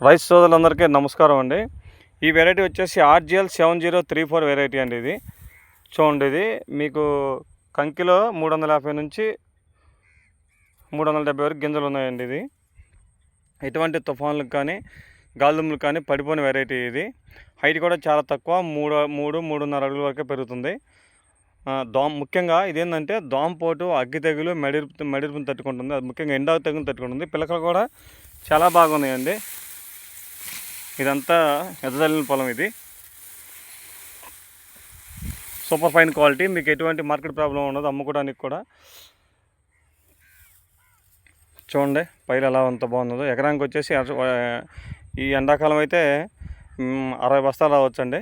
Rice సోదరులందరికీ నమస్కారం అండి. ఈ వెరైటీ వచ్చేసి RGL 7034 వెరైటీ అండి. ఇది చూడండి, ఇది మీకు కంకిలో 350 నుంచి 370 వరకు గింజలు ఉన్నాయండి. ఇది ఎటువంటి తుఫాన్లకు కానీ గాలిదుమ్ములకు కానీ పడిపోయిన వెరైటీ. ఇది హైట్ కూడా చాలా తక్కువ, 3.5 అడుగుల వరకే పెరుగుతుంది. ముఖ్యంగా ఇదేంటంటే దోమపోటు, అగ్గి తెగులు, మెడిరుపుని తట్టుకుంటుంది. అది ముఖ్యంగా ఎండ తెగులు తట్టుకుంటుంది. పిల్లకలు కూడా చాలా బాగున్నాయండి. ఇదంతా ఎదజల్లిన పొలం. ఇది సూపర్ ఫైన్ క్వాలిటీ. మీకు ఎటువంటి మార్కెట్ ప్రాబ్లం ఉండదు అమ్ముకోవడానికి కూడా. చూడండి పైరు ఎలా అంత బాగున్నదో. ఎకరానికి వచ్చేసి ఈ ఎండాకాలం అయితే 60 బస్తాలు రావచ్చండి.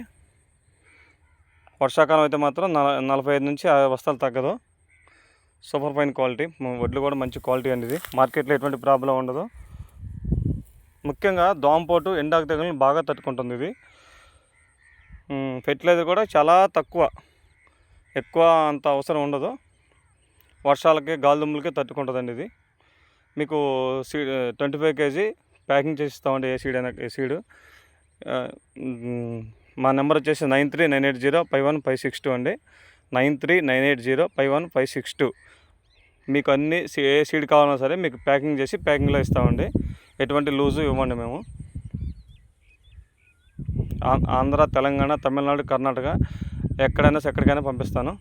వర్షాకాలం అయితే మాత్రం 45 నుంచి 50 బస్తాలు తగ్గదు. Super fine quality. వడ్లు కూడా మంచి క్వాలిటీ అండి. ఇది మార్కెట్లో ఎటువంటి ప్రాబ్లం ఉండదు. ముఖ్యంగా దోమపోటు, ఎండాకు తెగులను బాగా తట్టుకుంటుంది. ఇది ఫెర్టిలైజర్ కూడా చాలా తక్కువ, ఎక్కువ అంత అవసరం ఉండదు. వర్షాలకి గాలిదుమ్ములకి తట్టుకుంటుందండి. ఇది మీకు సీడ్ 25 kg ప్యాకింగ్ చేసి ఇస్తామండి. ఏ సీడ్ అయినా ఏ సీడు. మా నెంబర్ వచ్చేసి 9398051562 అండి. 9398051562. మీకు అన్ని ఏ సీడ్ కావాలన్నా సరే మీకు ప్యాకింగ్ చేసి ప్యాకింగ్లో ఇస్తామండి. ఎటువంటి లూజు ఇవ్వండి. మేము ఆంధ్ర, తెలంగాణ, తమిళనాడు, కర్ణాటక ఎక్కడికైనా పంపిస్తాను.